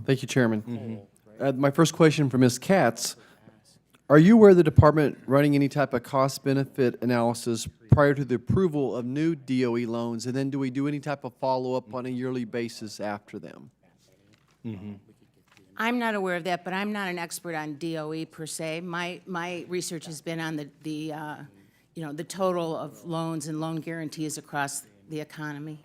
Thank you, Chairman. My first question for Ms. Katz. Are you aware of the department running any type of cost-benefit analysis prior to the approval of new DOE loans? And then do we do any type of follow-up on a yearly basis after them? I'm not aware of that, but I'm not an expert on DOE per se. My research has been on the total of loans and loan guarantees across the economy.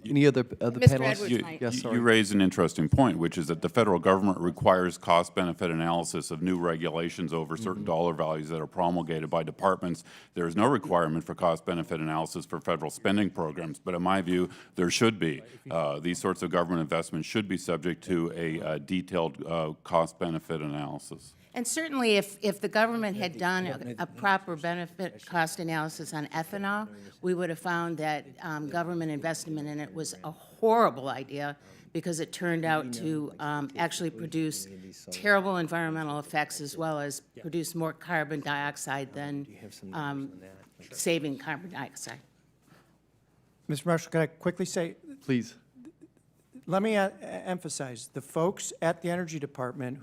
Any other Mr. panelists? Edwards might. Yes, sorry. You raise an interesting point, which is that the federal government requires cost-benefit analysis of new regulations over certain dollar values that are promulgated by departments. There is no requirement for cost-benefit analysis for federal spending programs, but in my view, there should be. These sorts of government investments should be subject to a detailed cost-benefit analysis. And certainly, if the government had done a proper benefit cost analysis on ethanol, we would have found that government investment in it was a horrible idea because it turned out to actually produce terrible environmental effects as well as produce more carbon dioxide than saving carbon dioxide. Mr. Marshall, can I quickly say, Please. let me emphasize, the folks at the Energy Department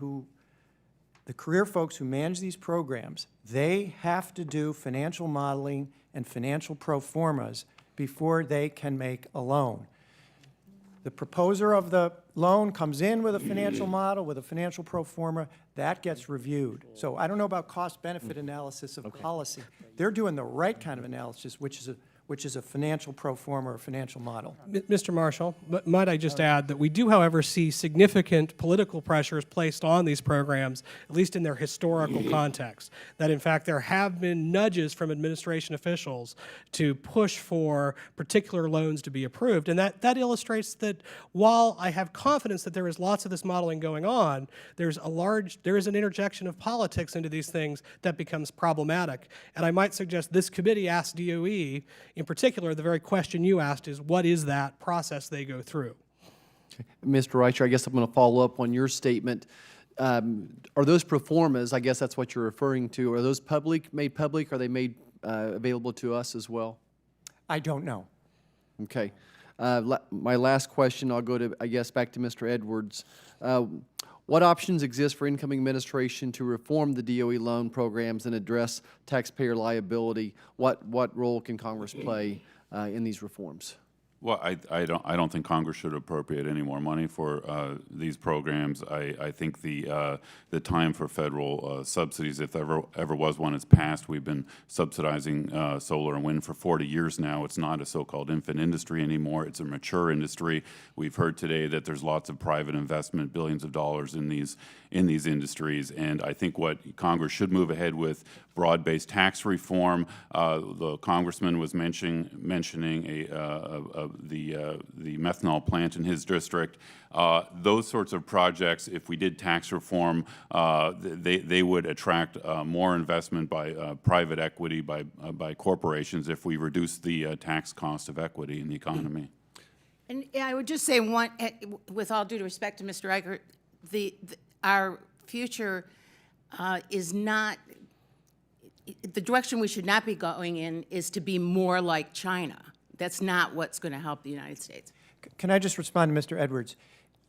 the career folks who manage these programs, they have to do financial modeling and financial pro formas before they can make a loan. The proposer of the loan comes in with a financial model, with a financial pro forma, that gets reviewed. So I don't know about cost-benefit analysis of policy. They're doing the right kind of analysis, which is a financial pro forma or financial model. Mr. Marshall, might I just add that we do, however, see significant political pressures placed on these programs, at least in their historical context, that in fact there have been nudges from administration officials to push for particular loans to be approved. And that illustrates that while I have confidence that there is lots of this modeling going on, there is an interjection of politics into these things that becomes problematic. And I might suggest this committee asked DOE, in particular, the very question you asked is, what is that process they go through? Okay. Mr. Reicher, I guess I'm going to follow up on your statement. Are those pro formas, I guess that's what you're referring to, are those made public? Are they made available to us as well? I don't know. Okay. My last question, I'll go to, I guess, back to Mr. Edwards. What options exist for incoming administration to reform the DOE loan programs and address taxpayer liability? What role can Congress play in these reforms? Well, I don't think Congress should appropriate any more money for these programs. I think the time for federal subsidies, if there ever was one, is past. We've been subsidizing solar and wind for 40 years now. It's not a so-called infant industry anymore. It's a mature industry. We've heard today that there's lots of private investment, billions of dollars in these industries, and I think what Congress should move ahead with broad-based tax reform. The congressman was mentioning the methanol plant in his district. Those sorts of projects, if we did tax reform, they would attract more investment by private equity, by corporations, if we reduce the tax cost of equity in the economy. And I would just say one, with all due respect to Mr. Reicher, our future is not, the direction we should not be going in is to be more like China. That's not what's going to help the United States. Can I just respond to Mr. Edwards?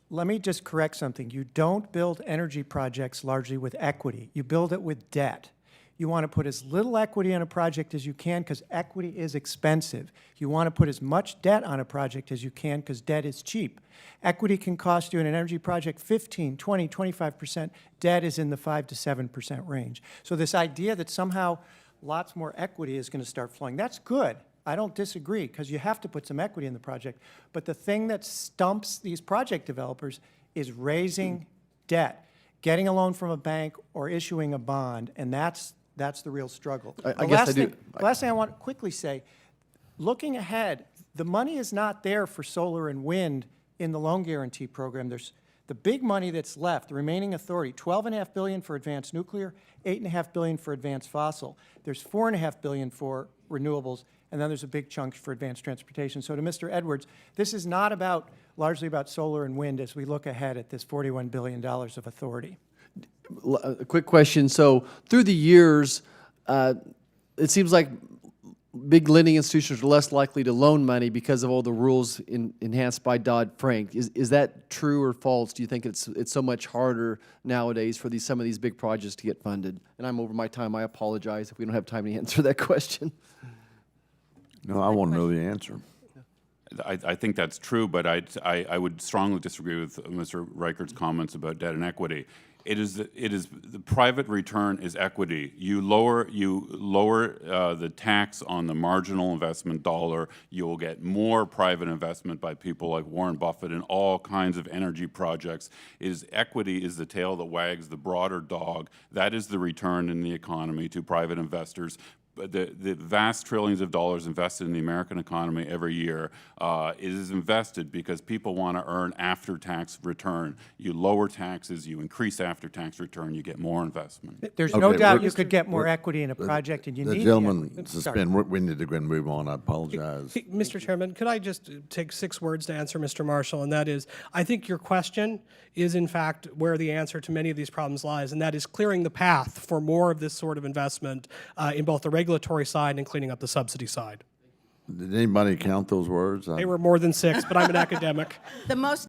Let me just correct something. You don't build energy projects largely with equity. You build it with debt. You want to put as little equity on a project as you can because equity is expensive. You want to put as much debt on a project as you can because debt is cheap. Equity can cost you in an energy project 15, 20, 25%. Debt is in the 5 to 7% range. So this idea that somehow lots more equity is going to start flowing, that's good. I don't disagree because you have to put some equity in the project. But the thing that stumps these project developers is raising debt, getting a loan from a bank or issuing a bond, and that's the real struggle. I guess I do. Last thing I want to quickly say, looking ahead, the money is not there for solar and wind in the loan guarantee program. There's the big money that's left, the remaining authority, $12.5 billion for advanced nuclear, $8.5 billion for advanced fossil. There's $4.5 billion for renewables, and then there's a big chunk for advanced transportation. So to Mr. Edwards, this is not largely about solar and wind as we look ahead at this $41 billion of authority. A quick question. So through the years, it seems like big lending institutions are less likely to loan money because of all the rules enhanced by Dodd-Frank. Is that true or false? Do you think it's so much harder nowadays for some of these big projects to get funded? And I'm over my time. I apologize if we don't have time to answer that question. No, I want to know the answer. I think that's true, but I would strongly disagree with Mr. Reicher's comments about debt and equity. It is the private return is equity. You lower the tax on the marginal investment dollar. You will get more private investment by people like Warren Buffett in all kinds of energy projects. Equity is the tail that wags the broader dog. That is the return in the economy to private investors. The vast trillions of dollars invested in the American economy every year is invested because people want to earn after-tax return. You lower taxes, you increase after-tax return, you get more investment. There's no doubt we're- you could get more equity in a project, and you The need gentleman equity. suspend, we need to go and move on. I apologize. Mr. Chairman, could I just take 6 words to answer Mr. Marshall, and that is, I think your question is in fact where the answer to many of these problems lies, and that is clearing the path for more of this sort of investment in both the regulatory side and cleaning up the subsidy side. Did anybody count those words? They were more than 6, but I'm an academic. The most